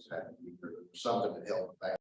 just had to be something to help the family.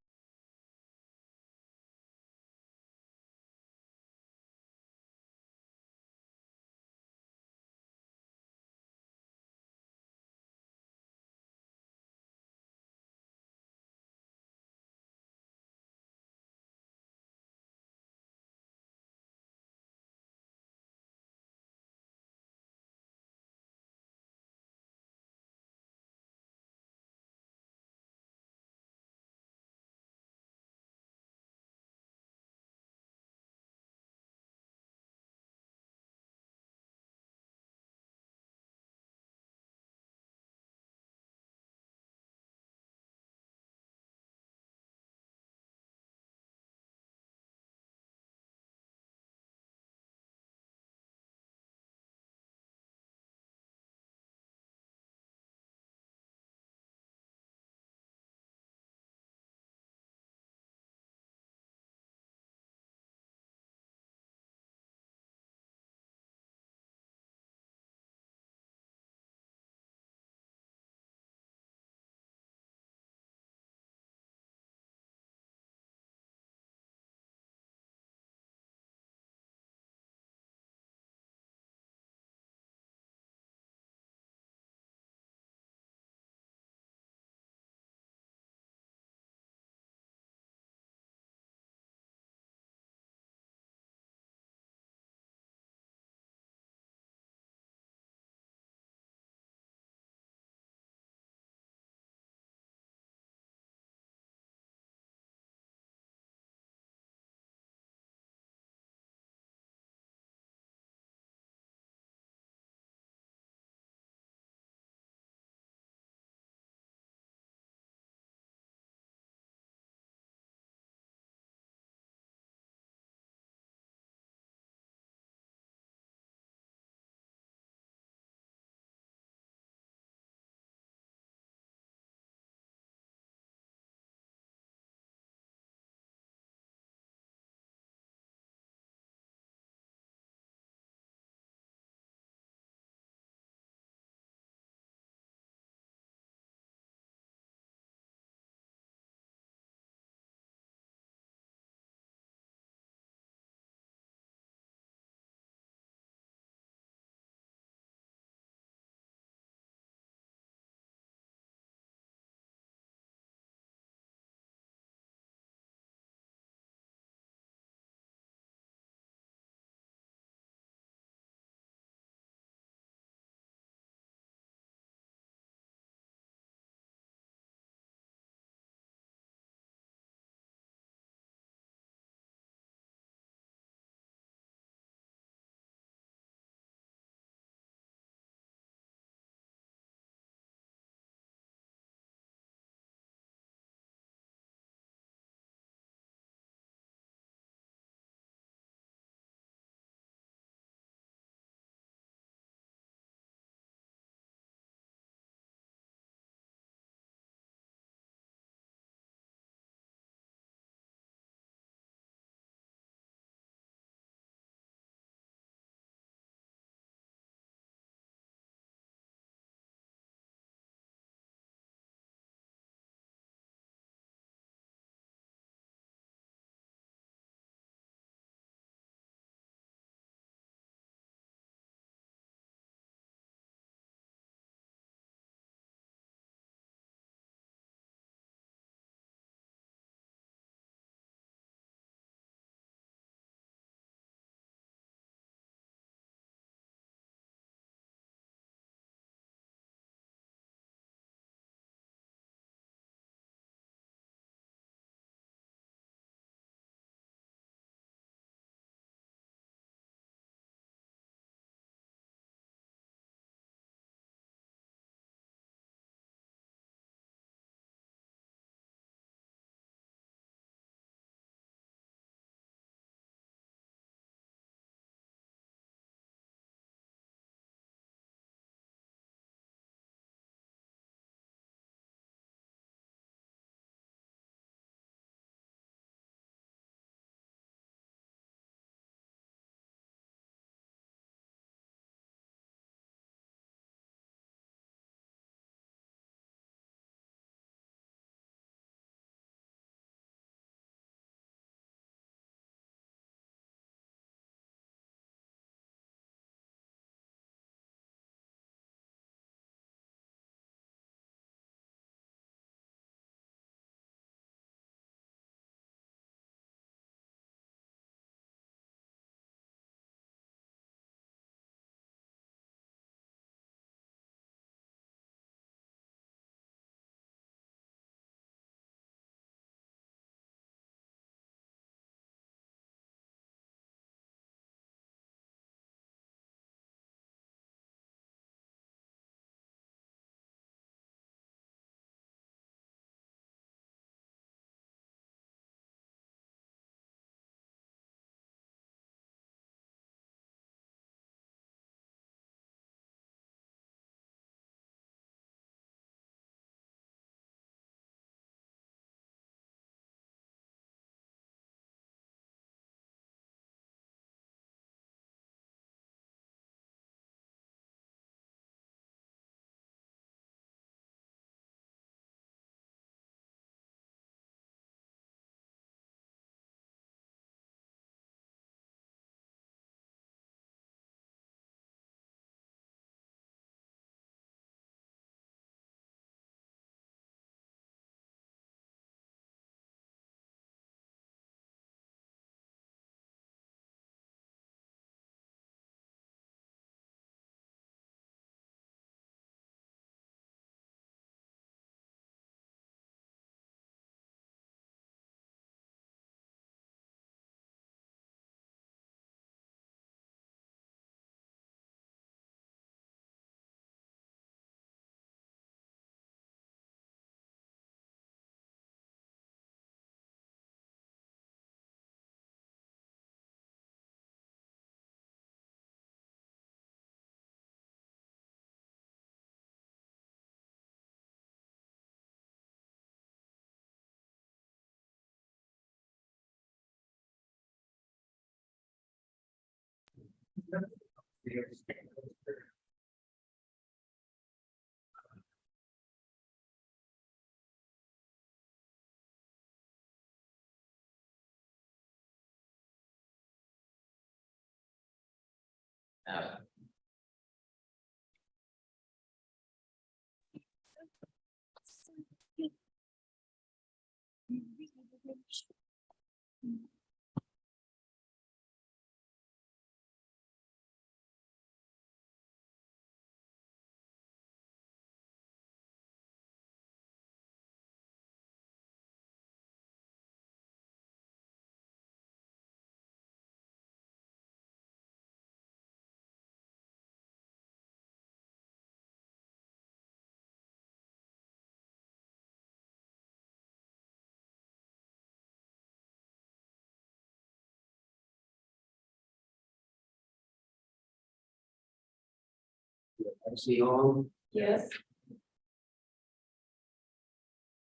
I see on. Yes.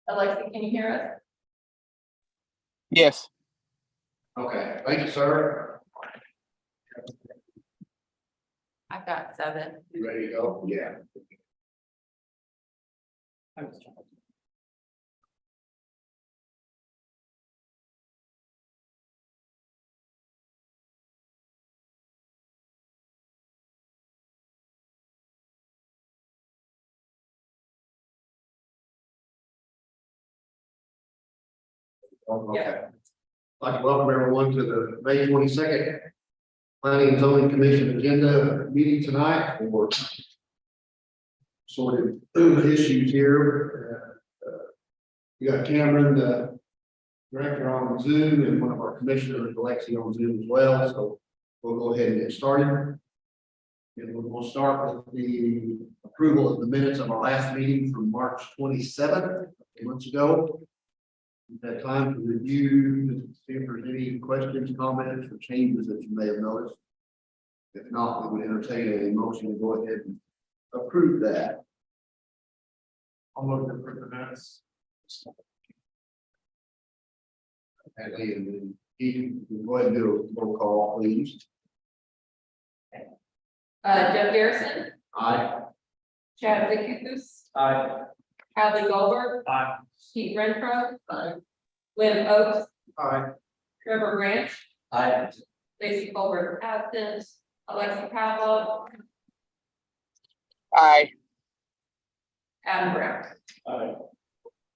Alexa, can you hear us? Yes. Okay, thank you, sir. I've got 7. You ready to go? Yeah. Okay. I'd like to welcome everyone to the May 22nd Planning and Zoning Commission agenda meeting tonight for sort of issues here. You got Cameron, the director, on Zoom, and one of our commissioners, Alexi, on Zoom as well, so we'll go ahead and get started. And we'll start with the approval of the minutes of our last meeting from March 27th, 2 months ago. We've had time to review, see if there's any questions, comments, or changes that you may have noticed. If not, we would entertain a motion to go ahead and approve that. I'll look to approve the minutes. And then you can go ahead and do a roll call, please. Jeff Garrison, Aye. Chad Zikus, Aye. Hadley Goldberg, Aye. Keith Renfro, Aye. Lynn Oaks, Aye. Trevor Branch, Aye. Stacy Colbert absent, Alexa Pavlov, Aye. Adam Brown. Aye.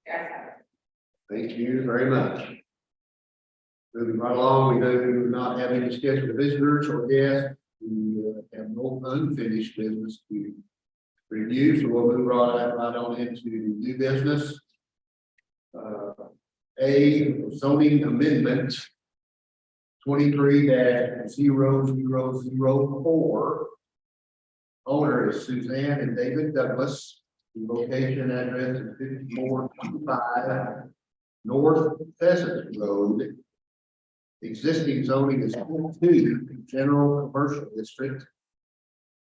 Guys have it. Thank you very much. Moving right along, we do not have any scheduled visitors or guests. We have no unfinished business to review, so we'll move right on into new business. A zoning amendment 23-0004. Owner is Suzanne and David Douglas. The location address is 5425 North Pheasant Road. Existing zoning is 2 general commercial district.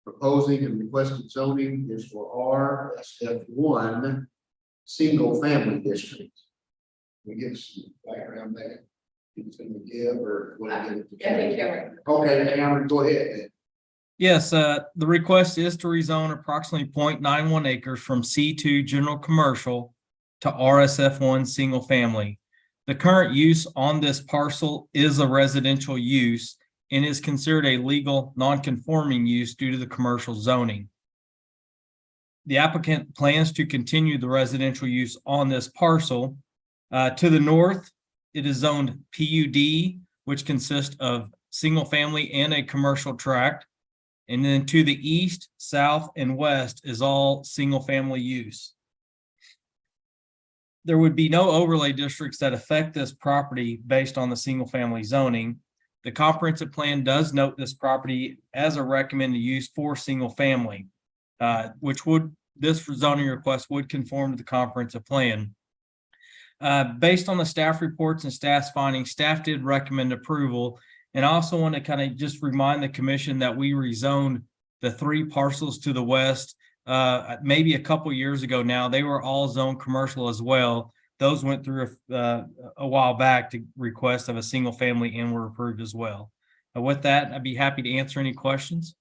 Proposing and requested zoning is for RSF1 single family district. We give some background there. It's going to give or what? Yeah, thank you. Okay, Cameron, go ahead. Yes, the request is to rezone approximately 0.91 acres from C2 general commercial to RSF1 single family. The current use on this parcel is a residential use and is considered a legal non-conforming use due to the commercial zoning. The applicant plans to continue the residential use on this parcel. To the north, it is zoned PUD, which consists of single family and a commercial tract. And then to the east, south, and west is all single family use. There would be no overlay districts that affect this property based on the single family zoning. The comprehensive plan does note this property as a recommended use for single family, this zoning request would conform to the comprehensive plan. Based on the staff reports and staff's findings, staff did recommend approval. And I also want to kind of just remind the commission that we rezoned the 3 parcels to the west maybe a couple years ago now. They were all zoned commercial as well. Those went through a while back to request of a single family and were approved as well. With that, I'd be happy to answer any questions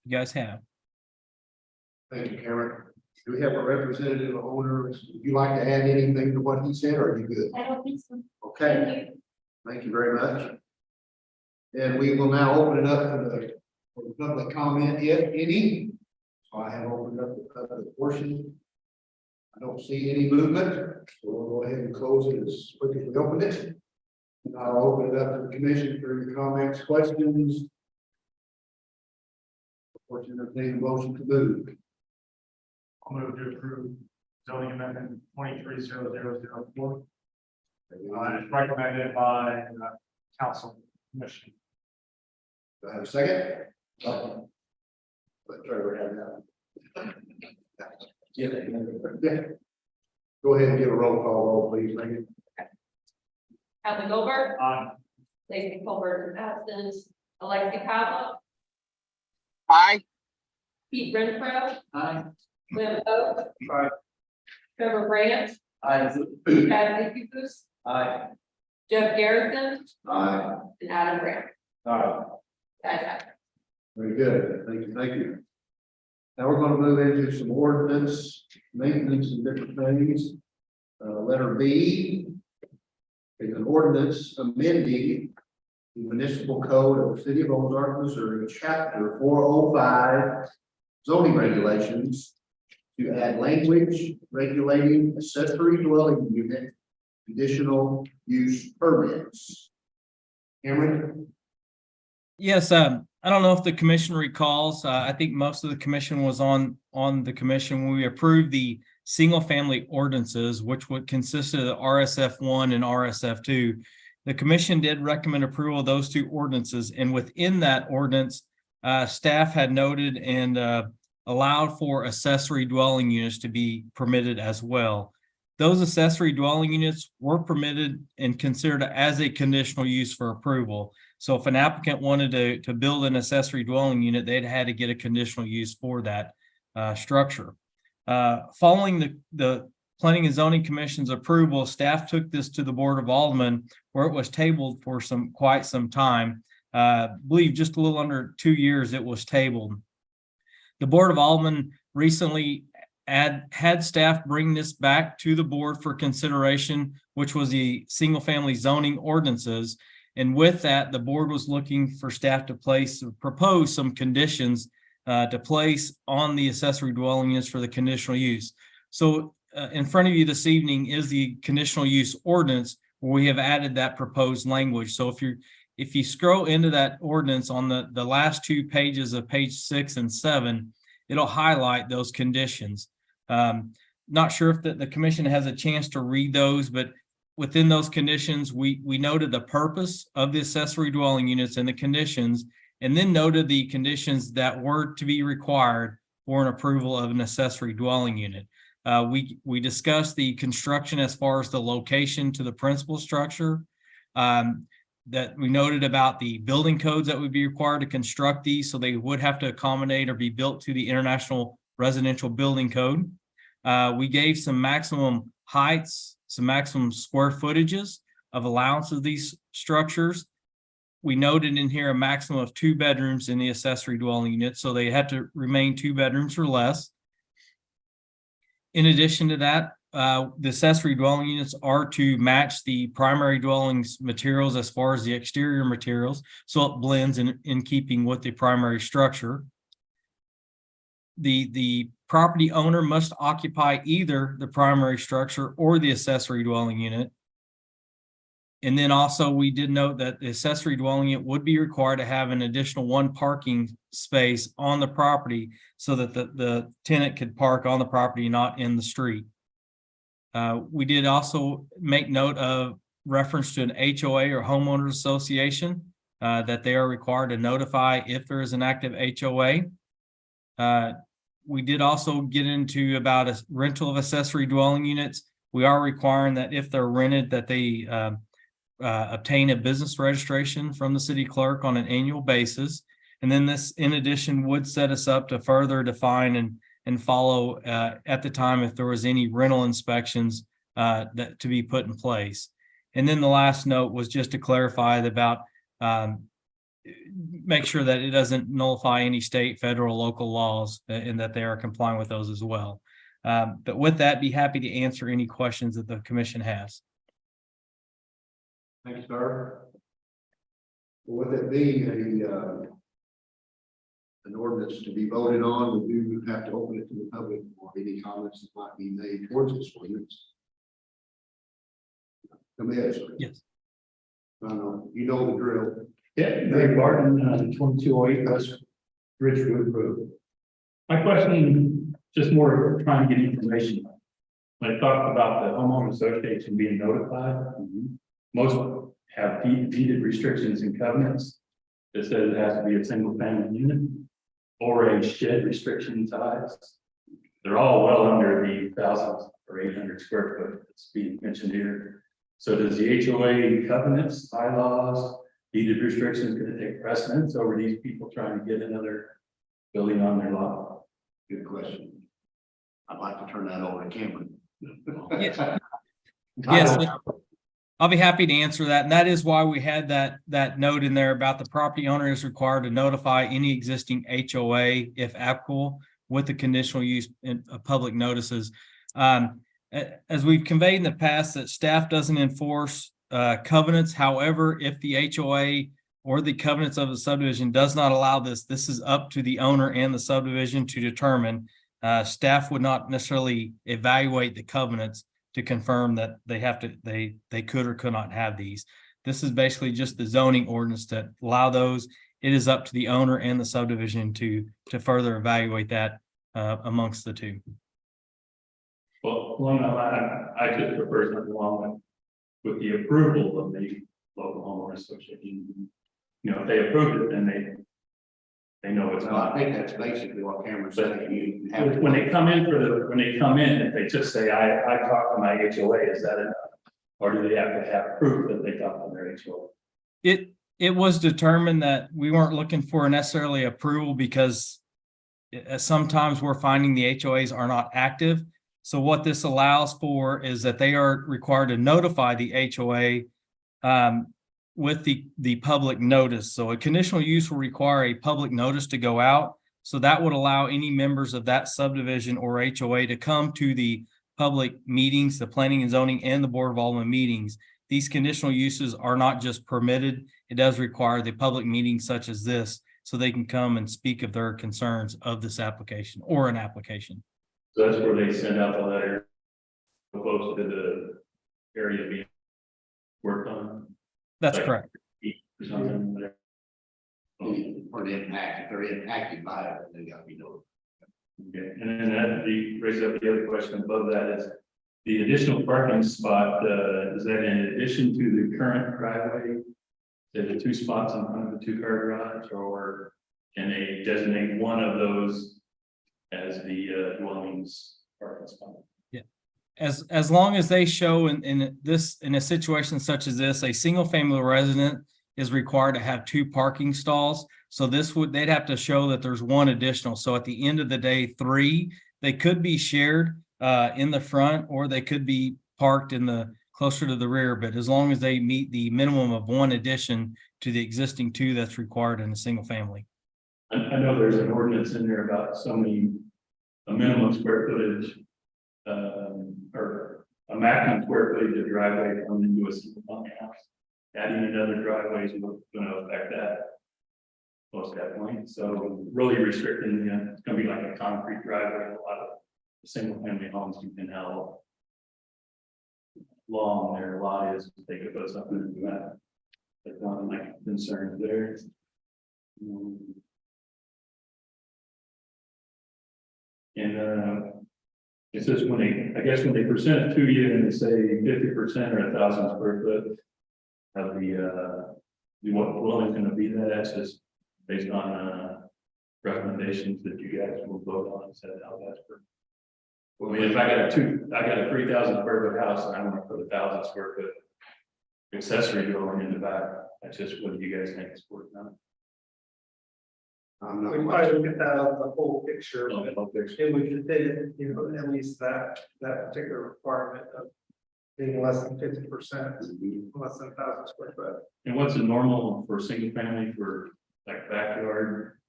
you guys have. Thank you, Cameron. Do we have a representative owner? Would you like to add anything to what he said, or are you good? I don't think so. Okay, thank you very much. And we will now open it up for the public comment, if any. So I have opened up the public portion. I don't see any movement, so we'll go ahead and close it as quick as we opened it. And I'll open it up to the commission for your comments, questions. Portion of the motion to move. I'll move to approve zoning amendment 230004. It's recommended by council commission. Do I have a second? Let Trevor have that. Yeah. Go ahead and give a roll call, roll, please, Megan. Alan Goldberg, Aye. Lacy Colbert, absent, Alexi Pavlo, Aye. Pete Renfro, Aye. Lynn Oak. Aye. Trevor Brandt, Aye. Chad Lucas, Aye. Jeff Garrison, Aye. and Adam Grant. Aye. Guys have it. Very good, thank you, thank you. Now we're gonna move into some ordinance, maintenance and different things. Letter B is an ordinance amending the municipal code of the city of Ozark, Missouri, chapter 405 zoning regulations to add language regulating accessory dwelling unit conditional use permits. Cameron? Yes, I don't know if the commission recalls, I think most of the commission was on the commission when we approved the single family ordinances, which would consist of the RSF 1 and RSF 2. The commission did recommend approval of those two ordinances, and within that ordinance, staff had noted and allowed for accessory dwelling units to be permitted as well. Those accessory dwelling units were permitted and considered as a conditional use for approval. So if an applicant wanted to build an accessory dwelling unit, they'd had to get a conditional use for that structure. Following the Planning and Zoning Commission's approval, staff took this to the Board of Aldermen, where it was tabled for quite some time. I believe just a little under 2 years it was tabled. The Board of Aldermen recently had staff bring this back to the board for consideration, which was the single family zoning ordinances. And with that, the board was looking for staff to propose some conditions to place on the accessory dwelling units for the conditional use. So in front of you this evening is the conditional use ordinance where we have added that proposed language. So if you scroll into that ordinance on the last 2 pages of page 6 and 7, it'll highlight those conditions. Not sure if the commission has a chance to read those, but within those conditions, we noted the purpose of the accessory dwelling units and the conditions, and then noted the conditions that were to be required for an approval of an accessory dwelling unit. We discussed the construction as far as the location to the principal structure, that we noted about the building codes that would be required to construct these, so they would have to accommodate or be built to the International Residential Building Code. We gave some maximum heights, some maximum square footages of allowance of these structures. We noted in here a maximum of 2 bedrooms in the accessory dwelling unit, so they had to remain 2 bedrooms or less. In addition to that, the accessory dwelling units are to match the primary dwelling's materials as far as the exterior materials, so it blends in keeping with the primary structure. The property owner must occupy either the primary structure or the accessory dwelling unit. And then also we did note that the accessory dwelling unit would be required to have an additional 1 parking space on the property so that the tenant could park on the property, not in the street. We did also make note of reference to an HOA or homeowners association, that they are required to notify if there is an active HOA. We did also get into about a rental of accessory dwelling units. We are requiring that if they're rented, that they obtain a business registration from the city clerk on an annual basis. And then this, in addition, would set us up to further define and follow at the time if there was any rental inspections that to be put in place. And then the last note was just to clarify about make sure that it doesn't nullify any state, federal, local laws and that they are complying with those as well. But with that, be happy to answer any questions that the commission has. Thank you, sir. With it being an ordinance to be voted on, we do have to open it to the public for any comments that might be made towards this ordinance. Come ahead, sir. Yes. I know, you know the drill. Yeah, Greg Barton, 2208 West Ridgewood Road. My question, just more trying to get information. When I talked about the homeowner association being notified, most have deeded restrictions and covenants. That says it has to be a single family unit or a shed restriction size. They're all well under the 1,000 or 800 square foot that's being mentioned here. So does the HOA covenants, bylaws, deeded restrictions going to take precedence over these people trying to get another building on their lot? Good question. I'd like to turn that over to Cameron. Yeah. Yes, I'll be happy to answer that. And that is why we had that note in there about the property owner is required to notify any existing HOA if applicable with the conditional use in public notices. As we've conveyed in the past, that staff doesn't enforce covenants. However, if the HOA or the covenants of the subdivision does not allow this, this is up to the owner and the subdivision to determine. Staff would not necessarily evaluate the covenants to confirm that they could or could not have these. This is basically just the zoning ordinance that allow those. It is up to the owner and the subdivision to further evaluate that amongst the two. Well, along that line, I just prefer something along with the approval of the local homeowner association. You know, if they approve it, then they know it's So I not. think that's basically what Cameron's saying. You have When they come in if they just say, I talked to my HOA, is that enough? Or do they have to have proof that they talked to their HOA? It was determined that we weren't looking for necessarily approval because sometimes we're finding the HOAs are not active. So what this allows for is that they are required to notify the HOA with the public notice. So a conditional use will require a public notice to go out. So that would allow any members of that subdivision or HOA to come to the public meetings, the planning and zoning and the board of alderman meetings. These conditional uses are not just permitted. It does require the public meetings such as this, so they can come and speak of their concerns of this application or an application. So that's where they send out the letter close to the area being worked on. That's Like, correct. Or something there. or the impact, if they're impacted by it, they gotta be notified. Okay, and then that raises up the other question above that is the additional parking spot, is that in addition to the current driveway? Is the 2 spots in front of the 2-car garage, or can they designate one of those as the dwellings parking spot? As long as they show in a situation such as this, a single family resident is required to have 2 parking stalls. So they'd have to show that there's 1 additional. So at the end of the day, 3, they could be shared in the front, or they could be parked in the closer to the rear. But as long as they meet the minimum of 1 addition to the existing 2 that's required in a single family. I know there's an ordinance in there about a minimum square footage, or a maximum square footage of driveway coming into a single family house. Adding another driveway is going to affect that. Most definitely. So really restricting, it's going to be like a concrete driveway. A lot of single family homes you can how long their lot is. They could put something into that. That's one of my concerns there. And it says when they present it to you and they say 50% or 1,000 square foot of the dwelling's going to be that's just based on recommendations that you guys will vote on. Said how that's for. I mean, if I got a 3,000 square foot house and I want to put 1,000 square foot accessory dwelling in the back, that's just what you guys think is worth now. I'm not We quite probably sure. look at that as the whole picture, but it would fit, at least that particular requirement of being less than 50%, less than 1,000 square foot. And what's the normal for single family for like backyard?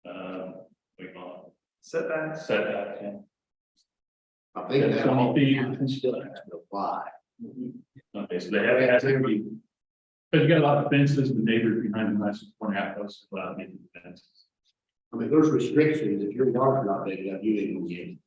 We call Setbacks. it setback, yeah. I think that 20 all feet. still has to apply. Okay, so they have, it has to be. But you got a lot of fences, the neighbors behind the house, 1.5 houses, without making fences. I mean, there's restrictions, if your water's not big enough, you ain't gonna get it.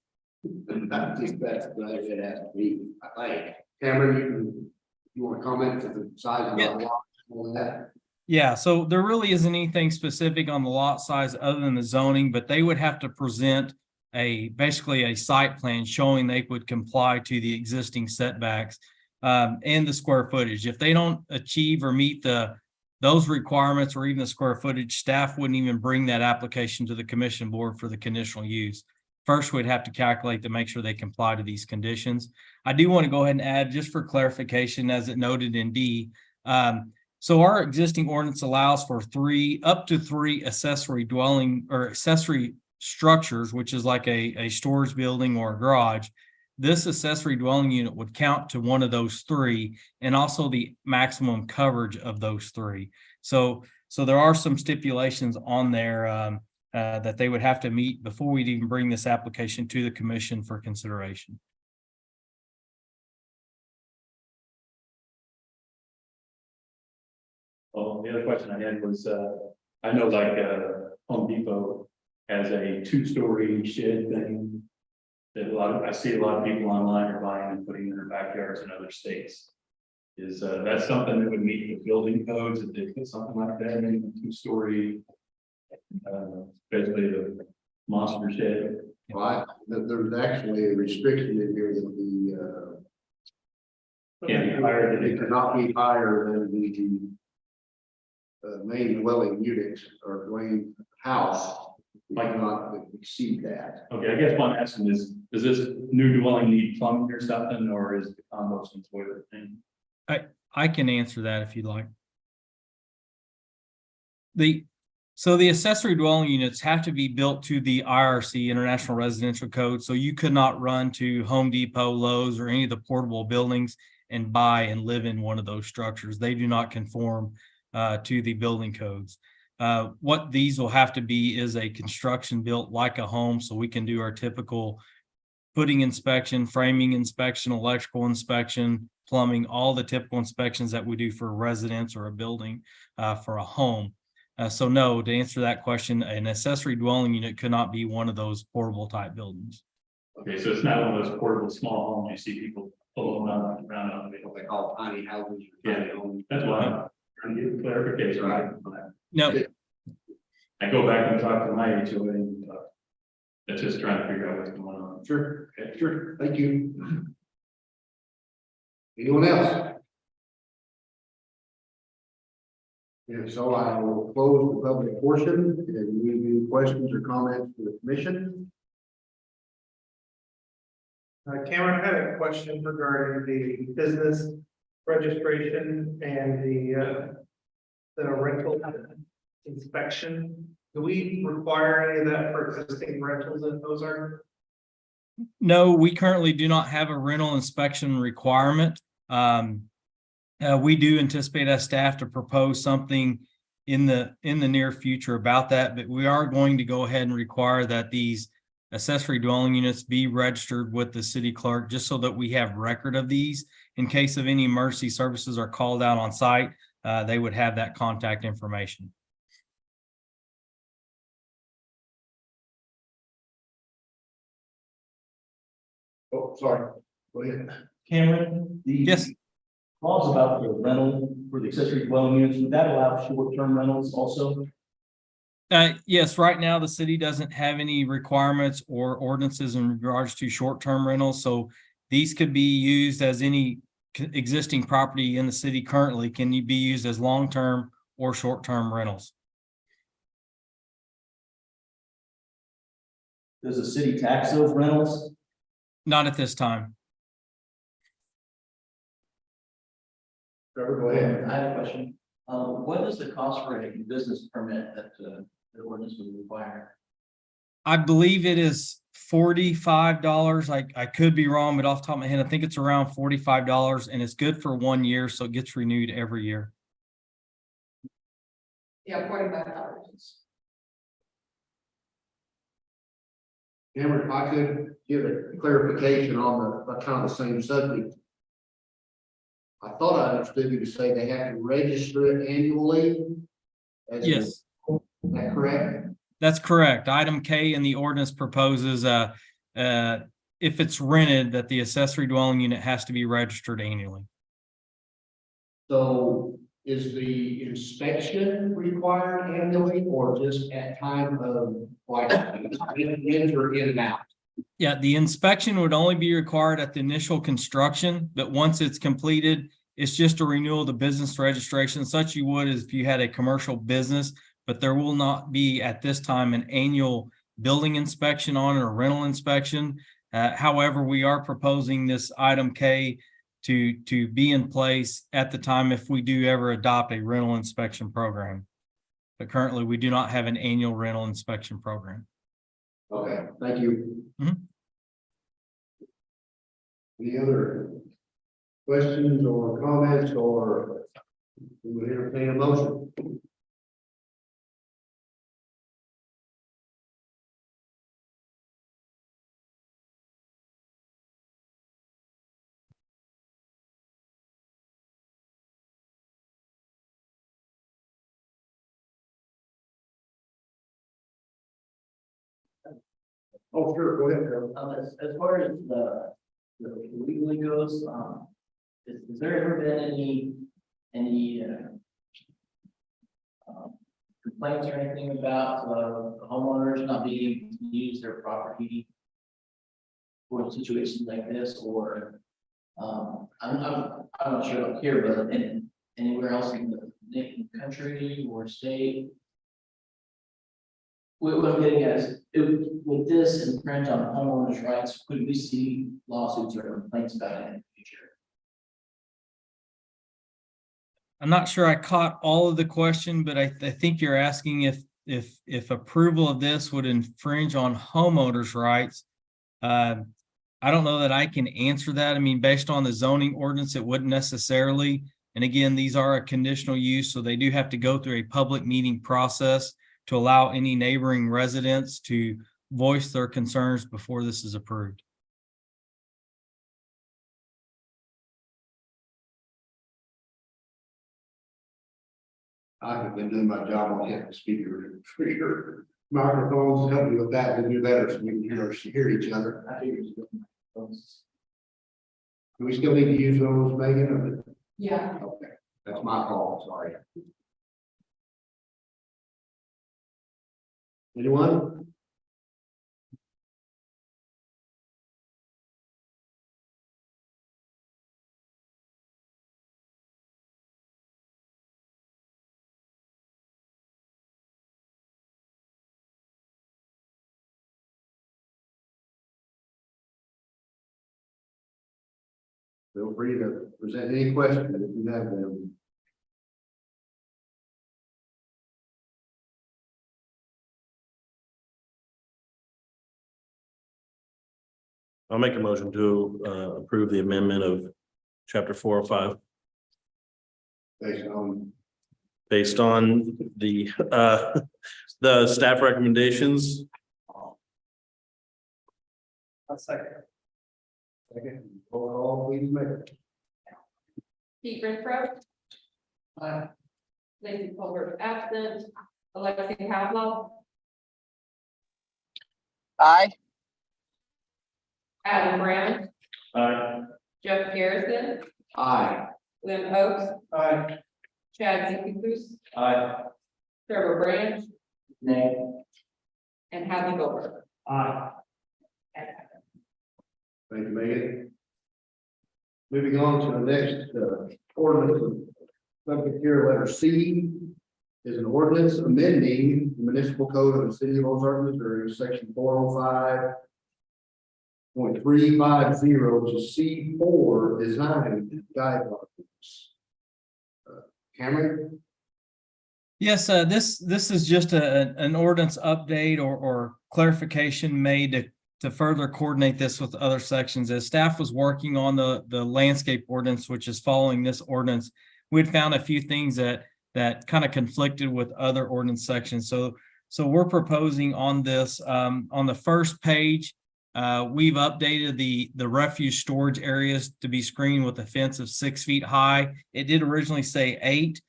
That's the way it has to be, I think. Cameron, you wanna comment to the size of the Yeah. lot, all that? Yeah, so there really isn't anything specific on the lot size other than the zoning, but they would have to present basically a site plan showing they would comply to the existing setbacks and the square footage. If they don't achieve or meet those requirements or even the square footage, staff wouldn't even bring that application to the commission board for the conditional use. First, we'd have to calculate to make sure they comply to these conditions. I do want to go ahead and add, just for clarification, as it noted in D, so our existing ordinance allows for up to three accessory dwelling or accessory structures, which is like a storage building or a garage. This accessory dwelling unit would count to one of those three and also the maximum coverage of those three. So there are some stipulations on there that they would have to meet before we'd even bring this application to the commission for consideration. Oh, the other question I had was, I know like, Home Depot has a 2-story shed thing. That I see a lot of people online are buying and putting in their backyards in other states. Is that something that would meet the building codes if they put something like that in a 2-story? Basically the monster shed. Right, there's actually a restriction in here that Can't be higher than it cannot be higher than the main dwelling units or dwelling house. Might not exceed that. Okay, I guess what I'm asking is, does this new dwelling need plumbing or something, or is the compost and toilet thing? I can answer that if you'd like. So the accessory dwelling units have to be built to the IRC, International Residential Code, so you could not run to Home Depot, Lowe's, or any of the portable buildings and buy and live in one of those structures. They do not conform to the building codes. What these will have to be is a construction built like a home, so we can do our typical footing inspection, framing inspection, electrical inspection, plumbing, all the typical inspections that we do for a residence or a building for a home. So no, to answer that question, an accessory dwelling unit could not be one of those portable type buildings. Okay, so it's not one of those portable small homes you see people pulling around on. What they call tiny houses. Or tiny homes. That's why I'm trying to get clarification. Right. No, I go back and talk to my HOA and it's just trying to figure out what's going on. Sure, okay, sure, thank you. Anyone else? If so, I will close the public portion and leave any questions or comments for the commission. Cameron, I had a question regarding the business registration and the rental inspection. Do we require any of that for existing rentals in Ozark? no, we currently do not have a rental inspection requirement. We do anticipate as staff to propose something in the near future about that, but we are going to go ahead and require that these accessory dwelling units be registered with the city clerk, just so that we have record of these. In case of any emergency services are called out on site, they would have that contact information. Oh, sorry, go ahead. Cameron, the Yes. laws about the rental for the accessory dwelling units, would that allow short-term rentals also? Yes, right now the city doesn't have any requirements or ordinances in regards to short-term rentals, so these could be used as any existing property in the city currently can be used as long-term or short-term rentals. Does the city tax those rentals? Not at this time. Trevor, go ahead. I have a question. What is the cost for a business permit that the ordinance would require? I believe it is $45. I could be wrong, but off the top of my head, I think it's around $45 and it's good for 1 year, so it gets renewed every year. Yeah, $45. Cameron, if I could give a clarification on the kind of the same subject. I thought I understood you to say they have to register it annually. As- Yes, Is that correct? that's correct. Item K in the ordinance proposes, if it's rented, that the accessory dwelling unit has to be registered annually. So is the inspection required annually or just at time of like enter in and out? Yeah, the inspection would only be required at the initial construction, but once it's completed, it's just a renewal of the business registration, such you would as if you had a commercial business, but there will not be at this time an annual building inspection on it or rental inspection. However, we are proposing this item K to be in place at the time if we do ever adopt a rental inspection program. But currently, we do not have an annual rental inspection program. Okay, thank you. Mhm. Any other questions or comments, or we would entertain a motion? Oh, sure, go ahead, Carol. As far as the legally goes, is there ever been any complaints or anything about, homeowners not being able to use their property for situations like this, or, I'm not sure up here, but anywhere else in the country or state? What I'm getting at is, with this infringe on homeowners' rights, could we see lawsuits or complaints about it in the future? I'm not sure I caught all of the question, but I think you're asking if approval of this would infringe on homeowners' rights. I don't know that I can answer that. I mean, based on the zoning ordinance, it wouldn't necessarily. And again, these are a conditional use, so they do have to go through a public meeting process to allow any neighboring residents to voice their concerns before this is approved. I've been doing my job on having speaker for your microphones, help me with that, we do better so we can hear each other. I figured it was. Do we still need to use those, Megan? Yeah. Okay, that's my fault, sorry. Anyone? Feel free to present any questions if you have them. I'll make a motion to approve the amendment of chapter 405 Based on based on the staff recommendations. A second. second, roll call, please, Megan. Pete Renfro, Aye. Lacy Colbert absent, Alexi Pavlov, Aye. Adam Brown, Aye. Jeff Garrison, Aye. Lynn Oaks, Aye. Chad Zinklekus, Aye. Trevor Branch, Nay. and Hadley Goldberg. Aye. Thank you, Megan. Moving on to the next ordinance, subject here, letter C is an ordinance amending the municipal code of the city of Ozark, Missouri, section 405.350, which is C4 design guidelines. Cameron? Yes, this is just an ordinance update or clarification made to further coordinate this with other sections. As staff was working on the landscape ordinance, which is following this ordinance, we'd found a few things that kind of conflicted with other ordinance sections. So we're proposing on this, on the first page, we've updated the refuse storage areas to be screened with a fence of 6 feet high. It did originally say 8.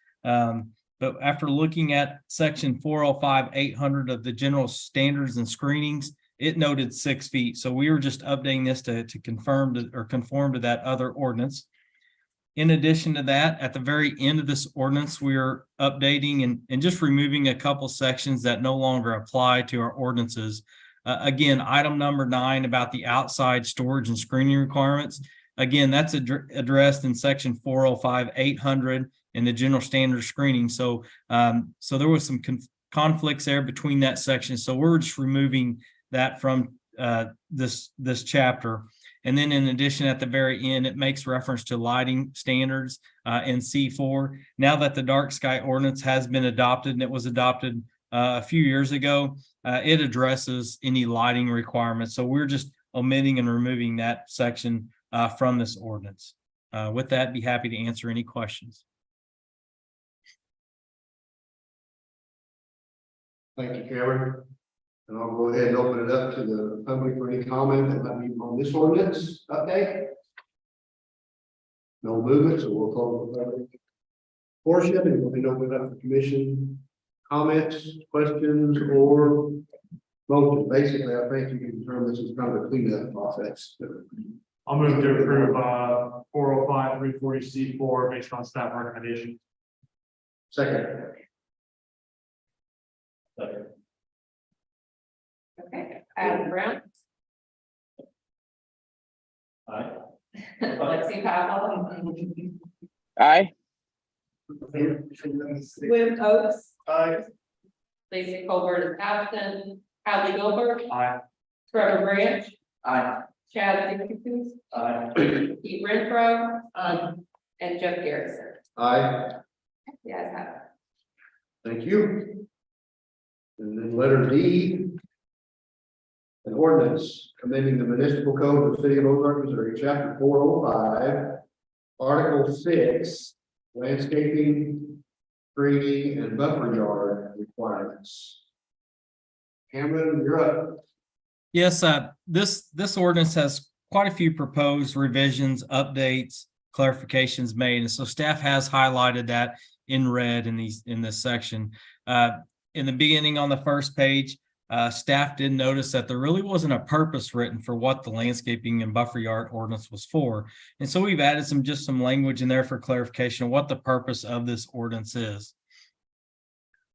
But after looking at section 405-800 of the general standards and screenings, it noted 6 feet. So we were just updating this to confirm or conform to that other ordinance. In addition to that, at the very end of this ordinance, we are updating and just removing a couple sections that no longer apply to our ordinances. Again, item number 9 about the outside storage and screening requirements. Again, that's addressed in section 405-800 in the general standard screening. So there was some conflicts there between that section. So we're just removing that from this chapter. And then in addition, at the very end, it makes reference to lighting standards in C4. Now that the dark sky ordinance has been adopted, and it was adopted a few years ago, it addresses any lighting requirements. So we're just omitting and removing that section from this ordinance. With that, be happy to answer any questions. Thank you, Cameron. And I'll go ahead and open it up to the public for any comment that might be on this ordinance update. No movement, so we'll close the public portion and we'll then open it up for commission comments, questions, or motion. Basically, I think you can determine this is kind of a cleanup process. I'll move to approve 405-340C4 based on staff recommendation. Second. Okay, Adam Brown. Aye. Lexi Powell. Aye. William Oates. Aye. Lacy Colbert is absent. Hadley Gilbert. Aye. Trevor Branch. Aye. Chad Zinklefish. Aye. Pete Renfro. And Jeff Garrison. Aye. Yes, have it. Thank you. And then letter D. An ordinance amending the municipal code of the city of Ozark, Missouri, chapter 405, article 6, landscaping, screening, and buffer yard requirements. Cameron, you're up. Yes, this ordinance has quite a few proposed revisions, updates, clarifications made, and so staff has highlighted that in red in this section. In the beginning on the first page, staff did notice that there really wasn't a purpose written for what the landscaping and buffer yard ordinance was for. And so we've added some language in there for clarification of what the purpose of this ordinance is.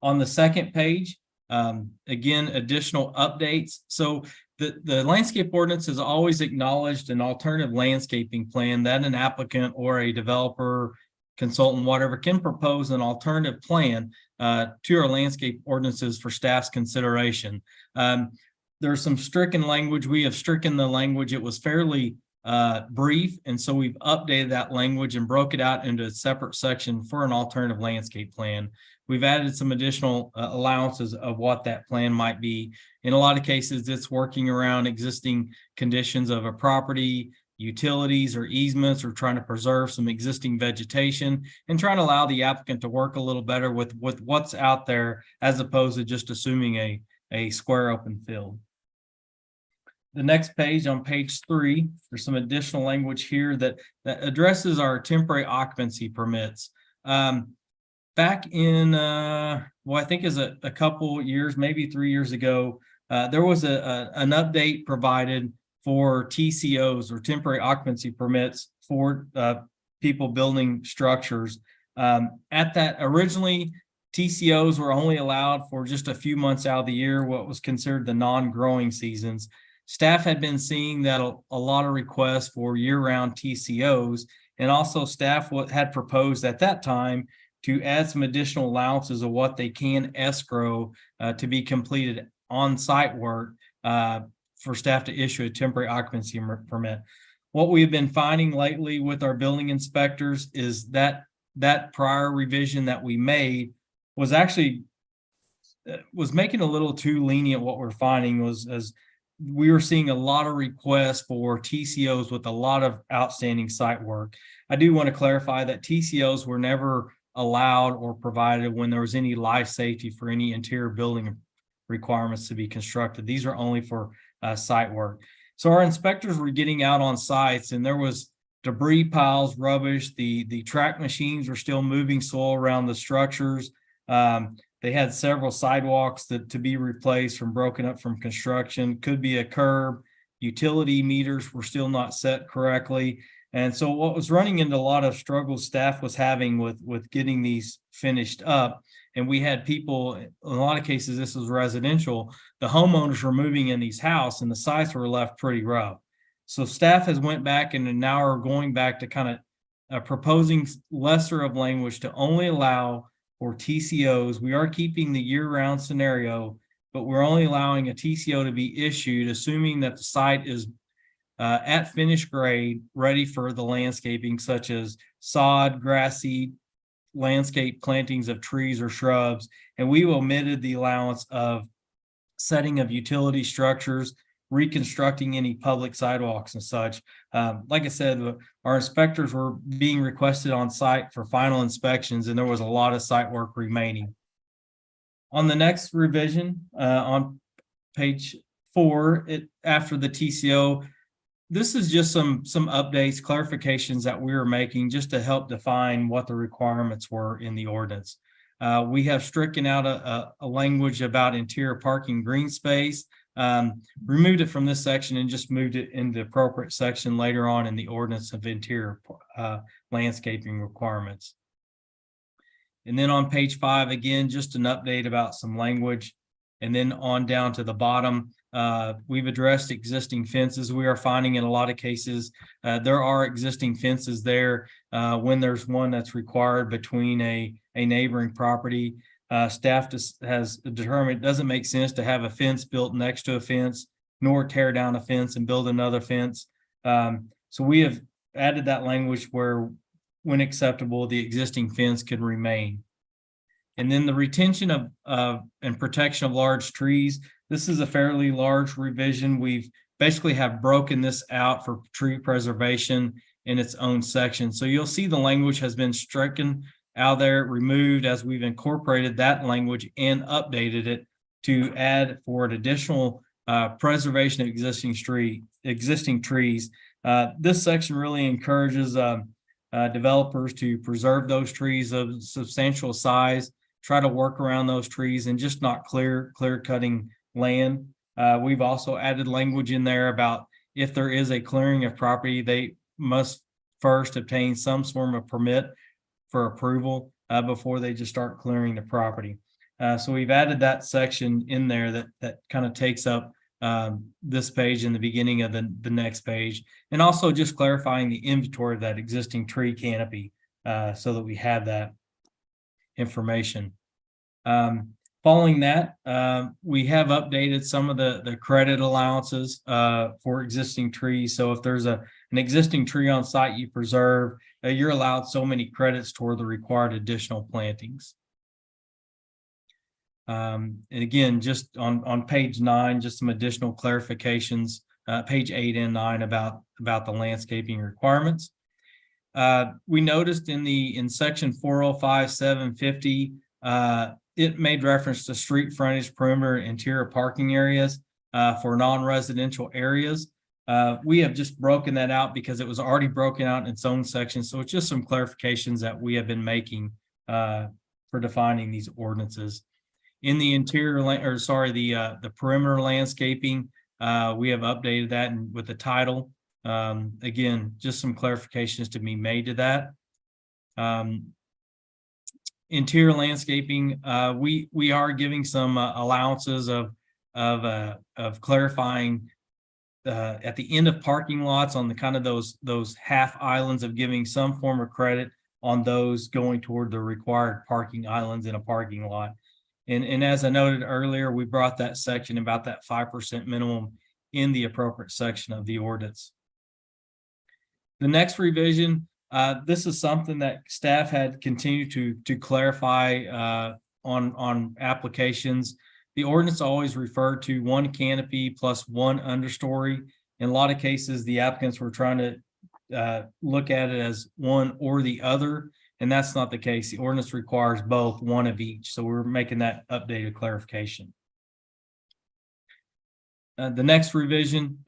On the second page, again, additional updates. So the landscape ordinance has always acknowledged an alternative landscaping plan that an applicant or a developer, consultant, whatever, can propose an alternative plan to our landscape ordinances for staff's consideration. There's some stricken language. We have stricken the language. It was fairly brief, and so we've updated that language and broke it out into a separate section for an alternative landscape plan. We've added some additional allowances of what that plan might be. In a lot of cases, it's working around existing conditions of a property, utilities or easements, or trying to preserve some existing vegetation and trying to allow the applicant to work a little better with what's out there as opposed to just assuming a square open field. The next page, on page 3, there's some additional language here that addresses our temporary occupancy permits. Back in, I think is a couple years, maybe 3 years ago, there was an update provided for TCOs or temporary occupancy permits for people building structures. At that, originally, TCOs were only allowed for just a few months out of the year, what was considered the non-growing seasons. Staff had been seeing that a lot of requests for year-round TCOs, and also staff had proposed at that time to add some additional allowances of what they can escrow to be completed on-site work for staff to issue a temporary occupancy permit. What we've been finding lately with our building inspectors is that prior revision that we made was actually was making a little too lenient. What we're finding was as we were seeing a lot of requests for TCOs with a lot of outstanding site work. I do want to clarify that TCOs were never allowed or provided when there was any life safety for any interior building requirements to be constructed. These are only for site work. So our inspectors were getting out on sites and there was debris piles, rubbish. The track machines were still moving soil around the structures. They had several sidewalks to be replaced from broken up from construction, could be a curb. Utility meters were still not set correctly. And so what was running into a lot of struggles staff was having with getting these finished up. And we had people, in a lot of cases, this was residential, the homeowners were moving in these houses and the sites were left pretty rough. So staff has went back and now are going back to kind of proposing lesser of language to only allow for TCOs. We are keeping the year-round scenario, but we're only allowing a TCO to be issued, assuming that the site is at finished grade, ready for the landscaping, such as sod, grassy, landscape plantings of trees or shrubs. And we omitted the allowance of setting of utility structures, reconstructing any public sidewalks and such. Like I said, our inspectors were being requested on site for final inspections, and there was a lot of site work remaining. On the next revision, on page 4, after the TCO, this is just some updates, clarifications that we were making just to help define what the requirements were in the ordinance. We have stricken out a language about interior parking green space, removed it from this section and just moved it in the appropriate section later on in the ordinance of interior landscaping requirements. And then on page 5, again, just an update about some language. And then on down to the bottom, we've addressed existing fences. We are finding in a lot of cases, there are existing fences there when there's one that's required between a neighboring property. Staff has determined it doesn't make sense to have a fence built next to a fence, nor tear down a fence and build another fence. So we have added that language where, when acceptable, the existing fence could remain. And then the retention of and protection of large trees. This is a fairly large revision. We've basically have broken this out for tree preservation in its own section. So you'll see the language has been stricken out there, removed, as we've incorporated that language and updated it to add for an additional preservation of existing trees. This section really encourages developers to preserve those trees of substantial size, try to work around those trees and just not clear cutting land. We've also added language in there about if there is a clearing of property, they must first obtain some form of permit for approval before they just start clearing the property. So we've added that section in there that kind of takes up this page in the beginning of the next page, and also just clarifying the inventory of that existing tree canopy so that we have that information. Following that, we have updated some of the credit allowances for existing trees. So if there's an existing tree on site you preserve, you're allowed so many credits toward the required additional plantings. And again, just on page 9, just some additional clarifications, page 8 and 9 about the landscaping requirements. We noticed in section 405-750, it made reference to street frontage, perimeter, interior parking areas for non-residential areas. We have just broken that out because it was already broken out in its own section. So it's just some clarifications that we have been making for defining these ordinances. In the interior, the perimeter landscaping, we have updated that with the title. Again, just some clarifications to be made to that. Interior landscaping, we are giving some allowances of clarifying at the end of parking lots on the kind of those half islands, of giving some form of credit on those going toward the required parking islands in a parking lot. And as I noted earlier, we brought that section about that 5% minimum in the appropriate section of the ordinance. The next revision, this is something that staff had continued to clarify on applications. The ordinance always referred to one canopy plus one understory. In a lot of cases, the applicants were trying to look at it as one or the other, and that's not the case. The ordinance requires both, one of each. So we're making that updated clarification. The next revision,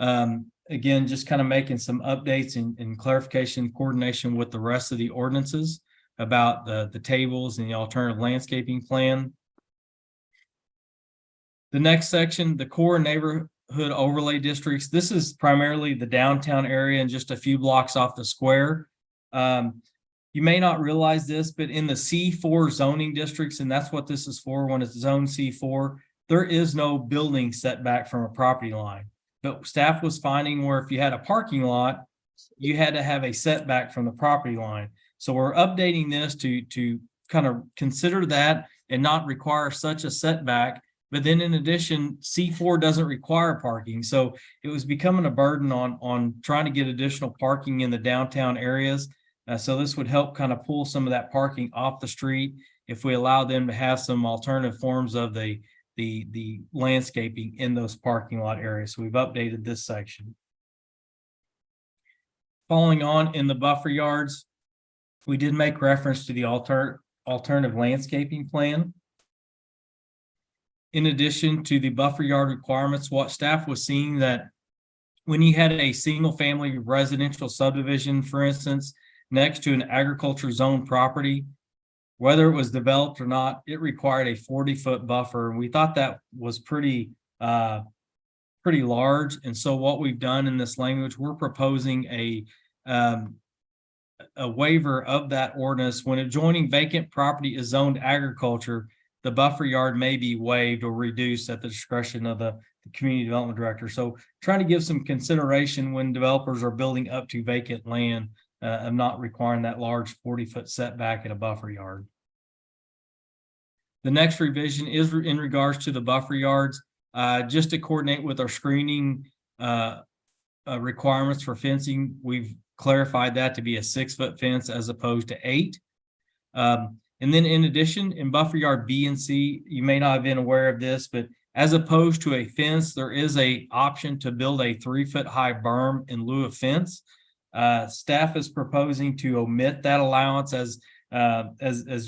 again, just kind of making some updates and clarification, coordination with the rest of the ordinances about the tables and the alternative landscaping plan. The next section, the core neighborhood overlay districts. This is primarily the downtown area and just a few blocks off the square. You may not realize this, but in the C4 zoning districts, and that's what this is for when it's zone C4, there is no building setback from a property line. But staff was finding where if you had a parking lot, you had to have a setback from the property line. So we're updating this to kind of consider that and not require such a setback. But then in addition, C4 doesn't require parking. So it was becoming a burden on trying to get additional parking in the downtown areas. So this would help kind of pull some of that parking off the street if we allow them to have some alternative forms of the landscaping in those parking lot areas. So we've updated this section. Following on in the buffer yards, we did make reference to the alternative landscaping plan. In addition to the buffer yard requirements, what staff was seeing that when you had a single family residential subdivision, for instance, next to an agriculture zone property, whether it was developed or not, it required a 40-foot buffer. And we thought that was pretty large. And so what we've done in this language, we're proposing a waiver of that ordinance. When adjoining vacant property is zoned agriculture, the buffer yard may be waived or reduced at the discretion of the community development director. So trying to give some consideration when developers are building up to vacant land of not requiring that large 40-foot setback at a buffer yard. The next revision is in regards to the buffer yards, just to coordinate with our screening requirements for fencing. We've clarified that to be a 6-foot fence as opposed to 8. And then in addition, in buffer yard B and C, you may not have been aware of this, but as opposed to a fence, there is a option to build a 3-foot high berm in lieu of fence. Staff is proposing to omit that allowance as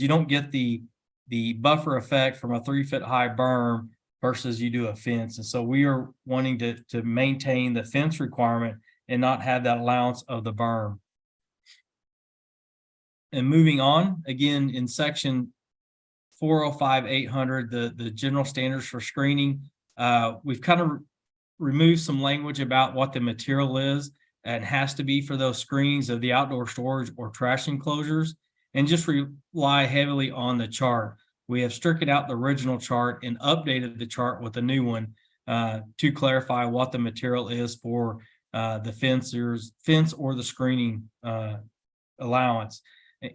you don't get the buffer effect from a 3-foot high berm versus you do a fence. And so we are wanting to maintain the fence requirement and not have that allowance of the berm. And moving on, again, in section 405-800, the general standards for screening, we've kind of removed some language about what the material is and has to be for those screenings of the outdoor storage or trash enclosures, and just rely heavily on the chart. We have stricken out the original chart and updated the chart with a new one to clarify what the material is for the fence or the screening allowance.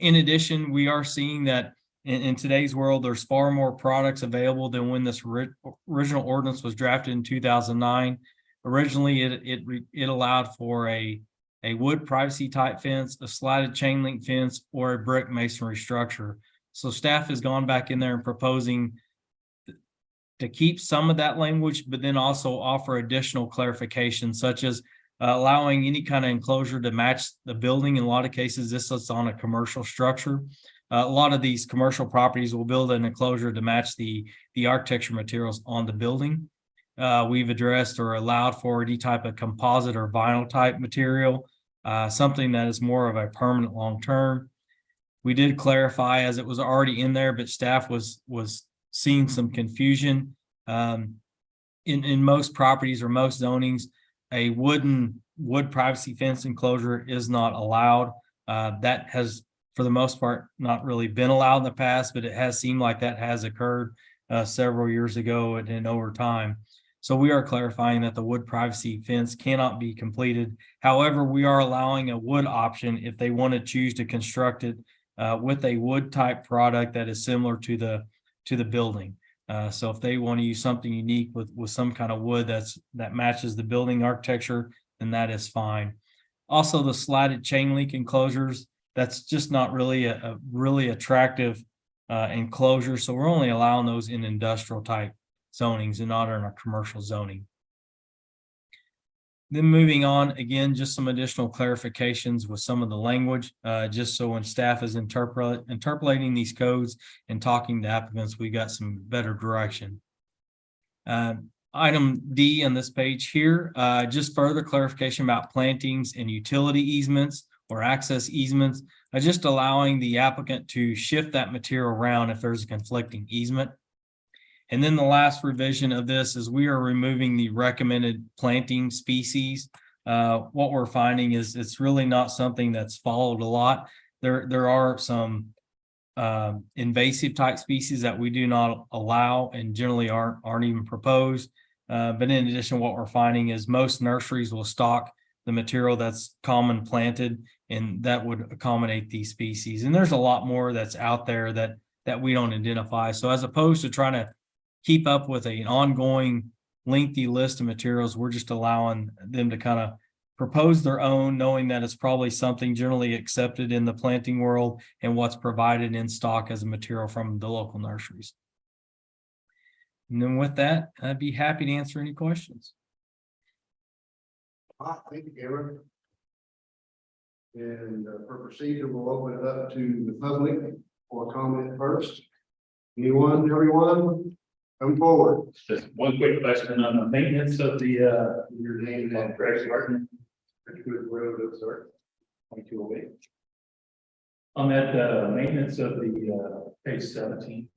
In addition, we are seeing that in today's world, there's far more products available than when this original ordinance was drafted in 2009. Originally, it allowed for a wood privacy type fence, a slatted chain link fence, or a brick masonry structure. So staff has gone back in there and proposing to keep some of that language, but then also offer additional clarification, such as allowing any kind of enclosure to match the building. In a lot of cases, this is on a commercial structure. A lot of these commercial properties will build an enclosure to match the architecture materials on the building. We've addressed or allowed for any type of composite or vinyl type material, something that is more of a permanent long-term. We did clarify, as it was already in there, but staff was seeing some confusion. In most properties or most zonings, a wood privacy fence enclosure is not allowed. That has, for the most part, not really been allowed in the past, but it has seemed like that has occurred several years ago and over time. So we are clarifying that the wood privacy fence cannot be completed. However, we are allowing a wood option if they want to choose to construct it with a wood type product that is similar to the building. So if they want to use something unique with some kind of wood that matches the building architecture, then that is fine. Also, the slatted chain link enclosures, that's just not really a really attractive enclosure. So we're only allowing those in industrial type zonings and not in our commercial zoning. Then moving on, again, just some additional clarifications with some of the language, just so when staff is interpolating these codes and talking to applicants, we got some better direction. Item D on this page here, just further clarification about plantings and utility easements or access easements, just allowing the applicant to shift that material around if there's a conflicting easement. And then the last revision of this is we are removing the recommended planting species. What we're finding is it's really not something that's followed a lot. There are some invasive type species that we do not allow and generally aren't even proposed. But in addition, what we're finding is most nurseries will stock the material that's common planted, and that would accommodate these species. And there's a lot more that's out there that we don't identify. So as opposed to trying to keep up with an ongoing lengthy list of materials, we're just allowing them to kind of propose their own, knowing that it's probably something generally accepted in the planting world and what's provided in stock as a material from the local nurseries. And then with that, I'd be happy to answer any questions. Thank you, Cameron. And for procedure, we'll open it up to the public for comment first. Anyone, everyone, come forward. Just one quick question on the maintenance of the, your name and Greg Martin. Ridgewood Road, sorry, 2208. On that, maintenance of the, page 17.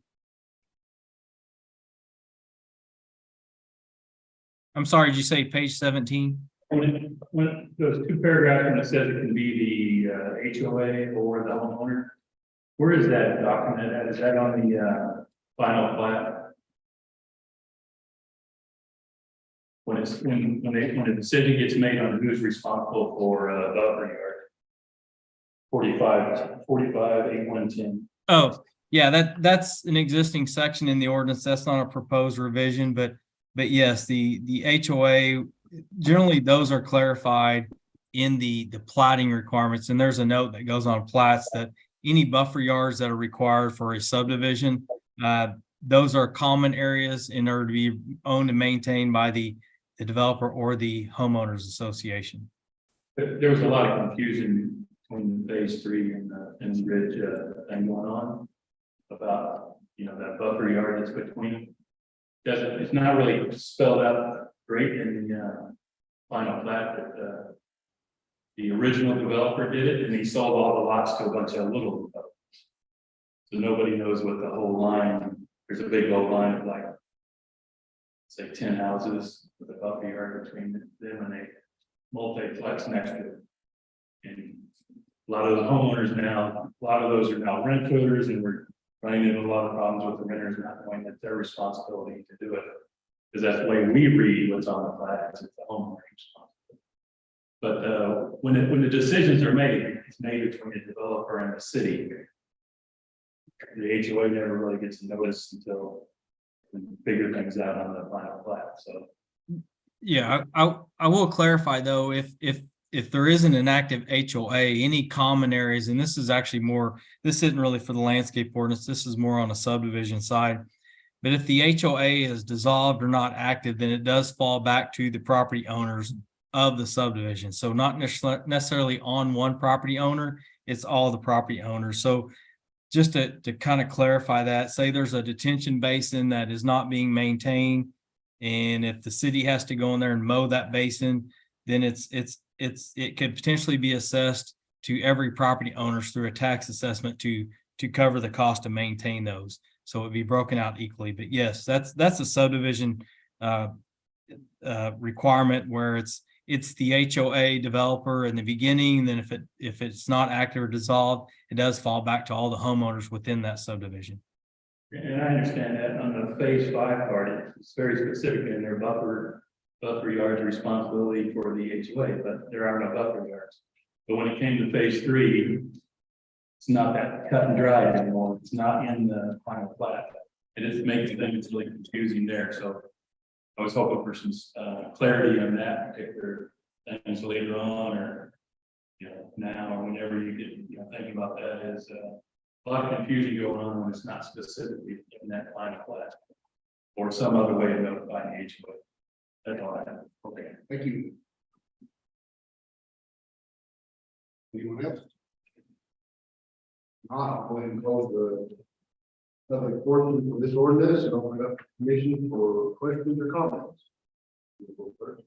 I'm sorry, did you say page 17? When those two paragraphs, when it says it can be the HOA or the homeowner, where is that document at? Is that on the final plat? When a decision gets made on who's responsible for buffer yard. 45, 8110. Oh, yeah, that's an existing section in the ordinance. That's not a proposed revision, but yes, the HOA, generally those are clarified in the plating requirements. And there's a note that goes on plats that any buffer yards that are required for a subdivision, those are common areas in order to be owned and maintained by the developer or the homeowners association. There was a lot of confusion between phase 3 and the ridge thing going on about, that buffer yard that's between. It's not really spelled out great in the final plat, but the original developer did it and he sold all the lots to a bunch of little developers. So nobody knows what the whole line, there's a big old line of like, say 10 houses with a buffer yard between them and a multiplex next to it. And a lot of the homeowners now, a lot of those are now renters, and we're running into a lot of problems with the renters not knowing that their responsibility to do it. Because that's the way we read what's on the plat, it's the homeowner's responsibility. But when the decisions are made, it's made between the developer and the city. The HOA never really gets noticed until we figure things out on the final plat. So Yeah, I will clarify though, if there isn't an active HOA, any common areas, and this is actually more, this isn't really for the landscape ordinance, this is more on a subdivision side. But if the HOA is dissolved or not active, then it does fall back to the property owners of the subdivision. So not necessarily on one property owner, it's all the property owners. So just to kind of clarify that, say there's a detention basin that is not being maintained, and if the city has to go in there and mow that basin, then it could potentially be assessed to every property owners through a tax assessment to cover the cost to maintain those. So it'd be broken out equally. But yes, that's a subdivision requirement where it's the HOA developer in the beginning. And then if it's not active or dissolved, it does fall back to all the homeowners within that subdivision. and I understand that on the phase 5 part, it's very specific in their buffer yards responsibility for the HOA, but there are no buffer yards. But when it came to phase 3, it's not that cut and dry anymore. It's not in the final plat. It is making things really confusing there. So I was hoping for some clarity on that particular things later on, or now, or whenever you get thinking about that is a lot of confusion going on when it's not specifically in that final plat. Or some other way of notifying the HOA. That's all I have. Okay. Thank you. Anyone else? Not, I'll go ahead and close the public portion of this ordinance and open it up to the commission for questions or comments. You go first.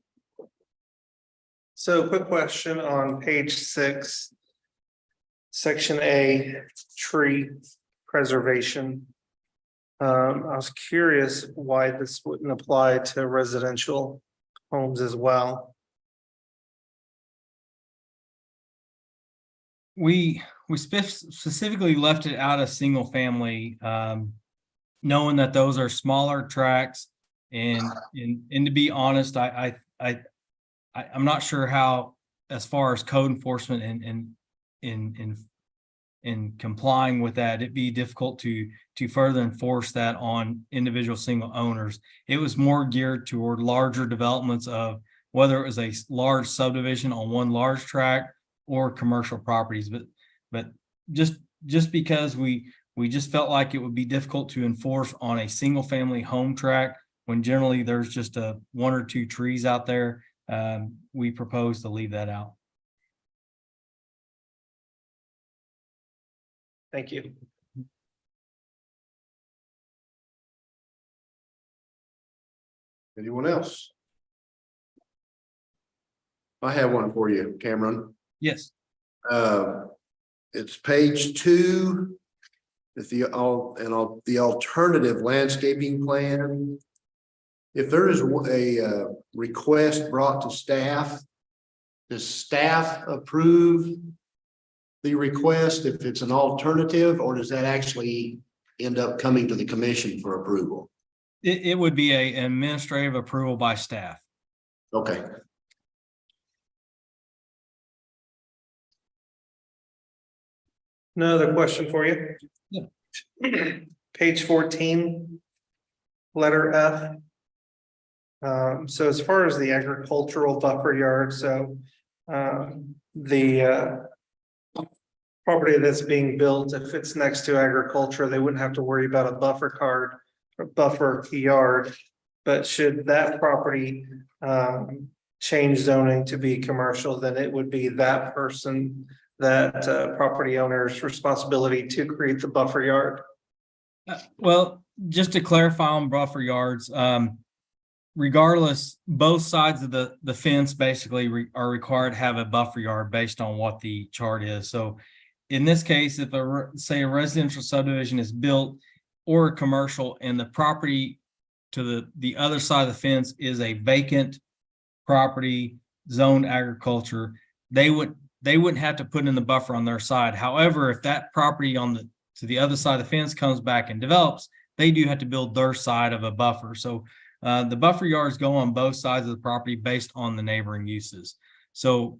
So quick question on page 6. Section A, tree preservation. I was curious why this wouldn't apply to residential homes as well. We specifically left it out of single family, knowing that those are smaller tracts. And to be honest, I'm not sure how, as far as code enforcement in complying with that, it'd be difficult to further enforce that on individual single owners. It was more geared toward larger developments of whether it was a large subdivision on one large tract or commercial properties, but just because we just felt like it would be difficult to enforce on a single family home tract when generally there's just one or two trees out there. We propose to leave that out. Thank you. Anyone else? I have one for you, Cameron. Yes. It's page 2. It's the alternative landscaping plan. If there is a request brought to staff, does staff approve the request if it's an alternative, or does that actually end up coming to the commission for approval? It would be an administrative approval by staff. Okay. Another question for you. Yeah. Page 14, letter F. So as far as the agricultural buffer yard, so the property that's being built, if it's next to agriculture, they wouldn't have to worry about a buffer card or buffer yard. But should that property change zoning to be commercial, then it would be that person, that property owner's responsibility to create the buffer yard. Well, just to clarify on buffer yards, regardless, both sides of the fence basically are required to have a buffer yard based on what the chart is. So in this case, if say a residential subdivision is built or a commercial and the property to the other side of the fence is a vacant property zoned agriculture, they wouldn't have to put in the buffer on their side. However, if that property to the other side of the fence comes back and develops, they do have to build their side of a buffer. So the buffer yards go on both sides of the property based on the neighboring uses. So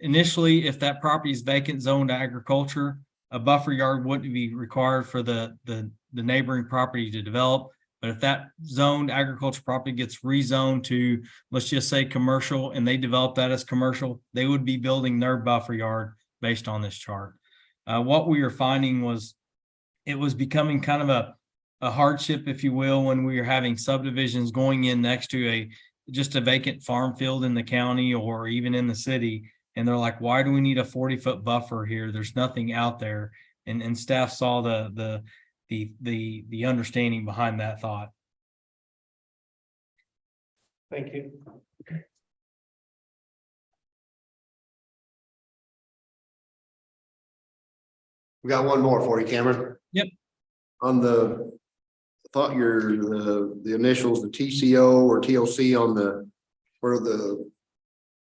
initially, if that property is vacant zoned agriculture, a buffer yard wouldn't be required for the neighboring property to develop. But if that zoned agriculture property gets rezoned to, let's just say, commercial, and they develop that as commercial, they would be building their buffer yard based on this chart. What we were finding was it was becoming kind of a hardship, if you will, when we were having subdivisions going in next to just a vacant farm field in the county or even in the city. And they're like, why do we need a 40-foot buffer here? There's nothing out there. And staff saw the understanding behind that thought. Thank you. We got one more for you, Cameron. Yep. On I thought the initials, the TCO or TOC on where the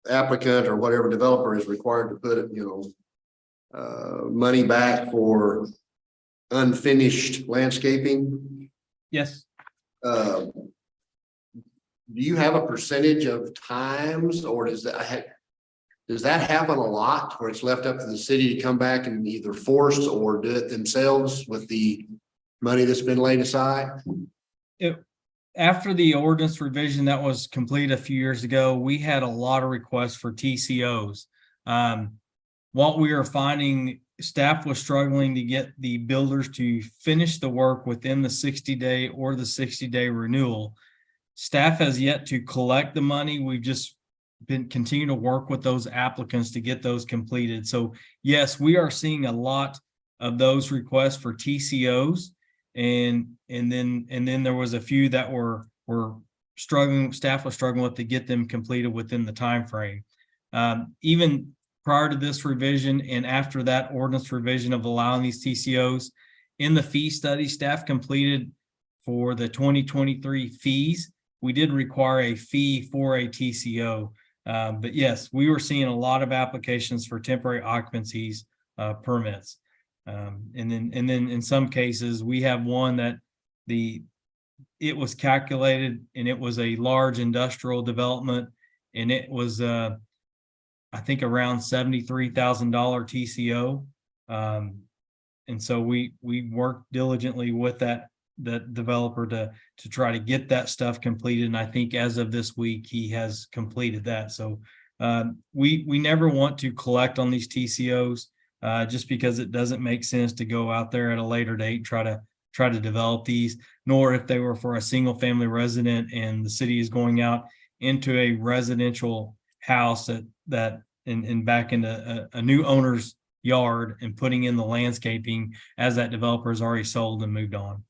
applicant or whatever developer is required to put it, money back for unfinished landscaping. Yes. Do you have a percentage of times, or does that happen a lot where it's left up to the city to come back and either force or do it themselves with the money that's been laid aside? After the ordinance revision that was complete a few years ago, we had a lot of requests for TCOs. What we are finding staff was struggling to get the builders to finish the work within the 60-day or the 60-day renewal. Staff has yet to collect the money. We've just been continue to work with those applicants to get those completed. So yes, we are seeing a lot of those requests for TCOs. And then there was a few that were struggling, staff was struggling with to get them completed within the time frame. Even prior to this revision and after that ordinance revision of allowing these TCOs, in the fee study staff completed for the 2023 fees, we did require a fee for a TCO. But yes, we were seeing a lot of applications for temporary occupancies permits. And then in some cases, we have one that it was calculated and it was a large industrial development, and it was I think around $73,000 TCO. And so we worked diligently with that developer to try to get that stuff completed. And I think as of this week, he has completed that. So we never want to collect on these TCOs just because it doesn't make sense to go out there at a later date, try to develop these, nor if they were for a single family resident and the city is going out into a residential house that back into a new owner's yard and putting in the landscaping as that developer has already sold and moved on.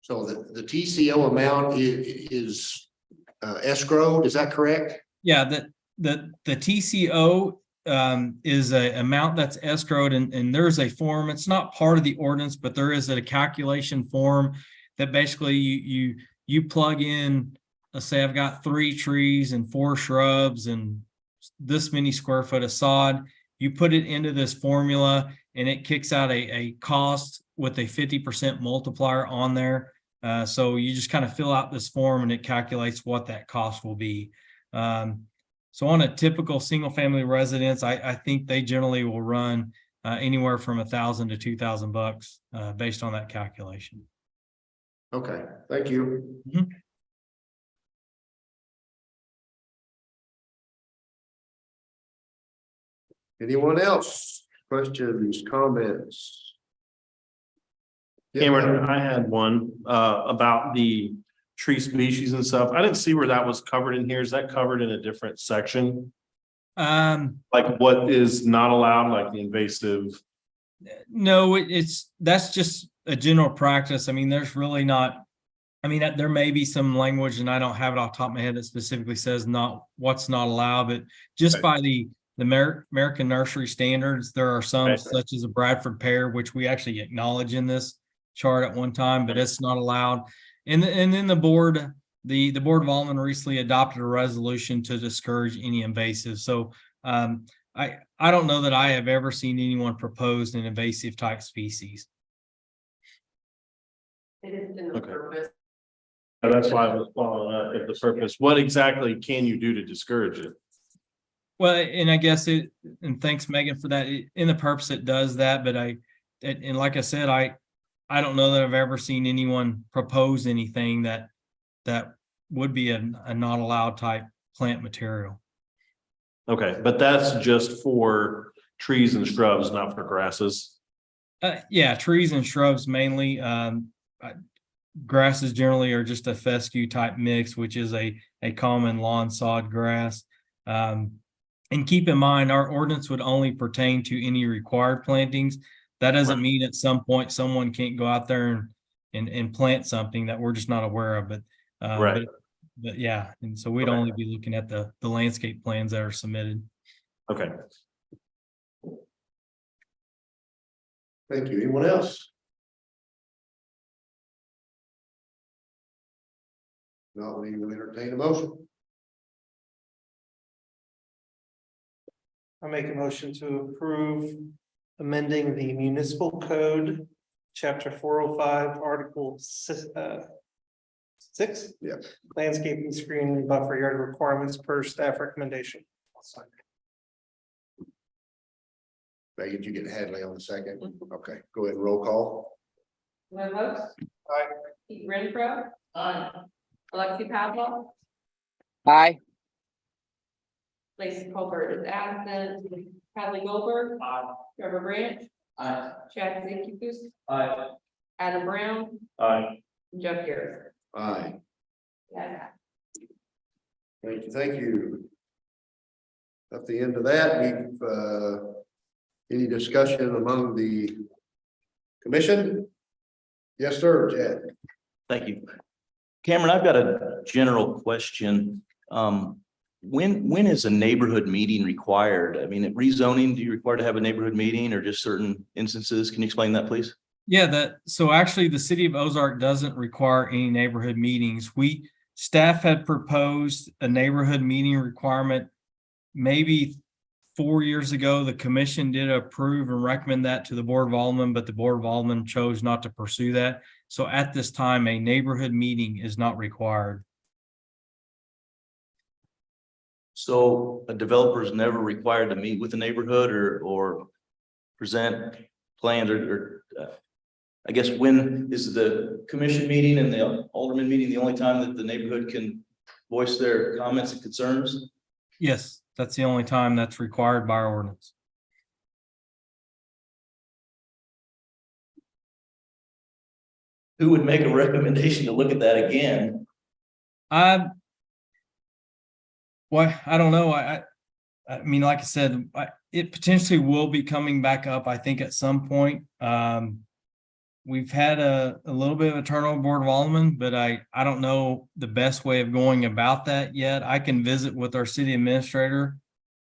So the TCO amount is escrowed, is that correct? Yeah, the TCO is a amount that's escrowed, and there's a form. It's not part of the ordinance, but there is a calculation form that basically you plug in. Let's say I've got 3 trees and 4 shrubs and this many square foot of sod. You put it into this formula and it kicks out a cost with a 50% multiplier on there. So you just kind of fill out this form and it calculates what that cost will be. So on a typical single family residence, I think they generally will run anywhere from $1,000 to $2,000 based on that calculation. Okay, thank you. Mhm. Anyone else? Questions, comments? Yeah, Cameron, I had one about the tree species and stuff. I didn't see where that was covered in here. Is that covered in a different section? Like what is not allowed, like the invasive? No, that's just a general practice. I mean, there's really not, I mean, there may be some language and I don't have it off the top of my head that specifically says what's not allowed, but just by the American Nursery Standards, there are some such as a Bradford pear, which we actually acknowledge in this chart at one time, but it's not allowed. And then the Board of Aldermen recently adopted a resolution to discourage any invasive. So I don't know that I have ever seen anyone propose an invasive type species. It is in the Okay. purpose. That's why I was following up at the purpose. What exactly can you do to discourage it? Well, and I guess and thanks Megan for that. In the purpose it does that, but and like I said, I don't know that I've ever seen anyone propose anything that would be a not allowed type plant material. Okay, but that's just for trees and shrubs, not for grasses. Yeah, trees and shrubs mainly. Grasses generally are just a fescue type mix, which is a common lawn sod grass. And keep in mind, our ordinance would only pertain to any required plantings. That doesn't mean at some point someone can't go out there and plant something that we're just not aware of. But but yeah, and so we'd only be looking at the landscape plans that are submitted. Okay. Thank you. Anyone else? No, we will entertain a motion. I make a motion to approve amending the municipal code, chapter 405, article 6. Yeah. Landscaping, screening, and buffer yard requirements per staff recommendation. Megan, did you get Hadley on the second? Okay, go ahead and roll call. Glenn Lopes. Aye. Pete Renfro. Aye. Alexi Pavlo. Aye. Lacy Colbert is absent. Bradley Goldberg. Trevor Branch, Aye. Chad Zinkupus, Aye. Adam Brown, Aye. and Jeff Garrison. Aye. Yeah. Thank you, thank you. At the end of that, any discussion among the commission? Yes, sir, Chad. Thank you. Cameron, I've got a general question. When is a neighborhood meeting required? I mean, at rezoning, do you require to have a neighborhood meeting or just certain instances? Can you explain that, please? Yeah, so actually the city of Ozark doesn't require any neighborhood meetings. Staff had proposed a neighborhood meeting requirement maybe 4 years ago. The commission did approve and recommend that to the Board of Aldermen, but the Board of Aldermen chose not to pursue that. So at this time, a neighborhood meeting is not required. So a developer is never required to meet with the neighborhood or present plans or I guess when is the commission meeting and the alderman meeting the only time that the neighborhood can voice their comments and concerns? Yes, that's the only time that's required by our ordinance. Who would make a recommendation to look at that again? Well, I don't know. I mean, like I said, it potentially will be coming back up, I think, at some point. We've had a little bit of a turnover Board of Aldermen, but I don't know the best way of going about that yet. I can visit with our city administrator.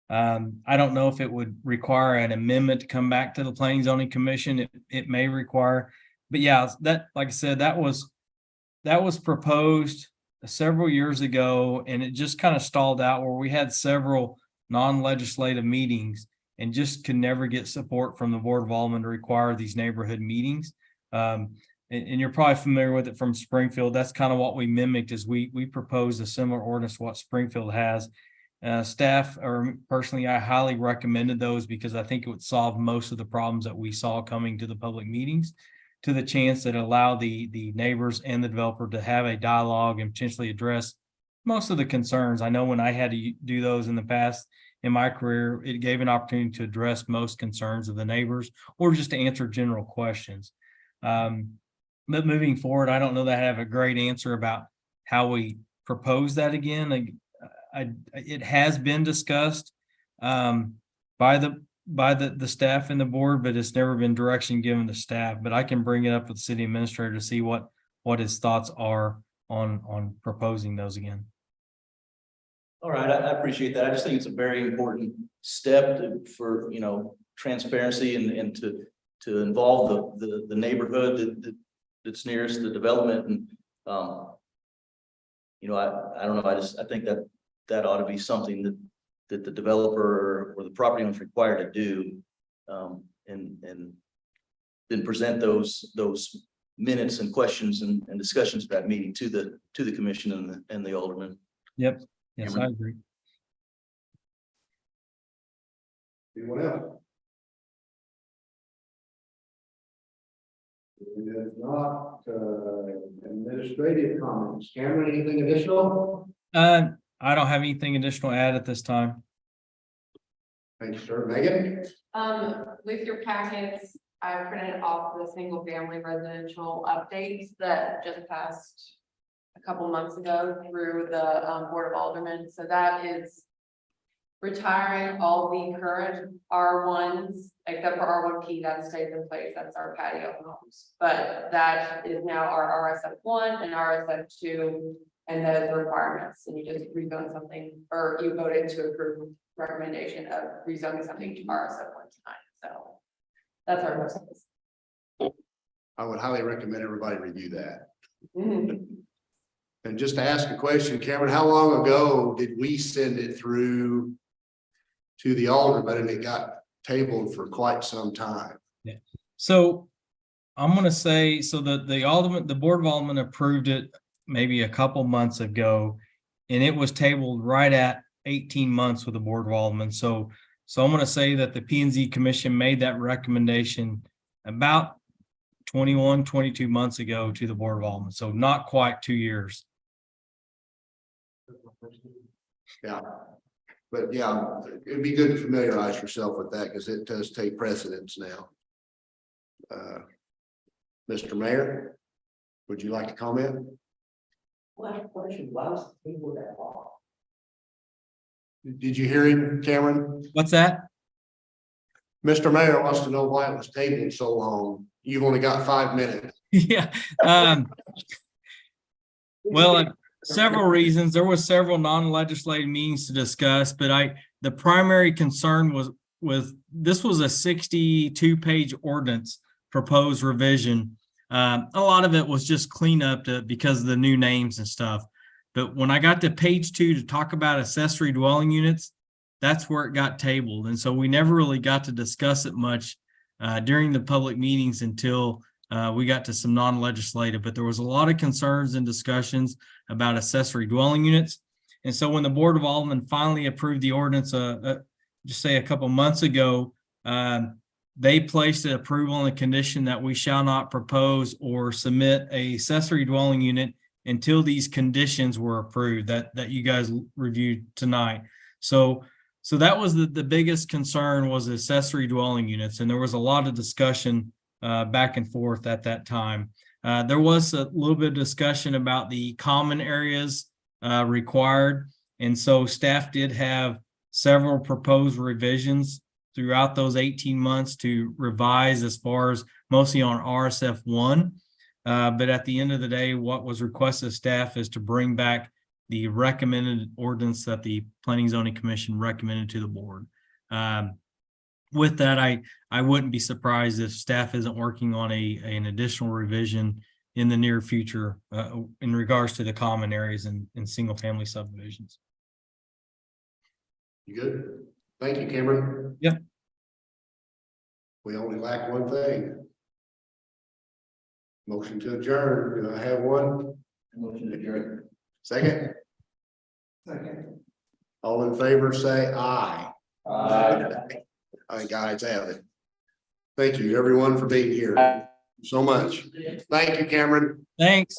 I don't know if it would require an amendment to come back to the Planning and Zoning Commission. It may require, but yeah, like I said, that was proposed several years ago, and it just kind of stalled out where we had several non-legislative meetings and just could never get support from the Board of Aldermen to require these neighborhood meetings. And you're probably familiar with it from Springfield. That's kind of what we mimicked is we proposed a similar ordinance to what Springfield has. Staff, or personally, I highly recommended those because I think it would solve most of the problems that we saw coming to the public meetings, to the chance that allow the neighbors and the developer to have a dialogue and potentially address most of the concerns. I know when I had to do those in the past in my career, it gave an opportunity to address most concerns of the neighbors or just to answer general questions. But moving forward, I don't know that I have a great answer about how we propose that again. It has been discussed by the staff and the board, but it's never been direction given to staff. But I can bring it up with the city administrator to see what his thoughts are on proposing those again. All right, I appreciate that. I just think it's a very important step for, transparency and to involve the neighborhood that's nearest the development. And, I don't know. I think that ought to be something that the developer or the property owner is required to do. And then present those minutes and questions and discussions of that meeting to the commission and the alderman. Yep. Yes, I agree. Anyone else? If not, administrative comments. Cameron, anything additional? I don't have anything additional to add at this time. Thank you, sir. Megan? With your packets, I printed off the single family residential updates that just passed a couple months ago through the Board of Aldermen. So that is retiring all the current R1s, except for R1P, that stays in place. That's our patio homes. But that is now our RSF1 and RSF2 and those requirements. And you just rezone something, or you voted to approve recommendation of rezoning something to RSF1 tonight. So that's our process. I would highly recommend everybody review that. Mhm. And just to ask a question, Cameron, how long ago did we send it through to the alderman and it got tabled for quite some time? Yeah. So I'm going to say, so the Board of Aldermen approved it maybe a couple months ago, and it was tabled right at 18 months with the Board of Aldermen. So I'm going to say that the P&Z Commission made that recommendation about 21, 22 months ago to the Board of Aldermen. So not quite 2 years. Yeah. But yeah, it'd be good to familiarize yourself with that because it does take precedence now. Mr. Mayor, would you like to comment? Last question, why was the table that long? Did you hear him, Cameron? What's that? Mr. Mayor wants to know why it was tabled so long. You've only got 5 minutes. Yeah, well, several reasons. There was several non-legislative meetings to discuss, but the primary concern was this was a 62-page ordinance proposed revision. A lot of it was just cleanup because of the new names and stuff. But when I got to page 2 to talk about accessory dwelling units, that's where it got tabled. And so we never really got to discuss it much during the public meetings until we got to some non-legislative, but there was a lot of concerns and discussions about accessory dwelling units. And so when the Board of Aldermen finally approved the ordinance, just say a couple months ago, they placed an approval on the condition that we shall not propose or submit a accessory dwelling unit until these conditions were approved that you guys reviewed tonight. So that was the biggest concern was accessory dwelling units. And there was a lot of discussion back and forth at that time. There was a little bit of discussion about the common areas required. And so staff did have several proposed revisions throughout those 18 months to revise as far as mostly on RSF 1. But at the end of the day, what was requested of staff is to bring back the recommended ordinance that the Planning and Zoning Commission recommended to the board. With that, I wouldn't be surprised if staff isn't working on an additional revision in the near future in regards to the common areas and single family subdivisions. You good? Thank you, Cameron. Yeah. We only lack one thing. Motion to adjourn. Do I have one? Motion to adjourn. Second? Second. All in favor, say aye. Aye. All right, guys, have it. Thank you, everyone, for being here so much. Thank you, Cameron. Thanks.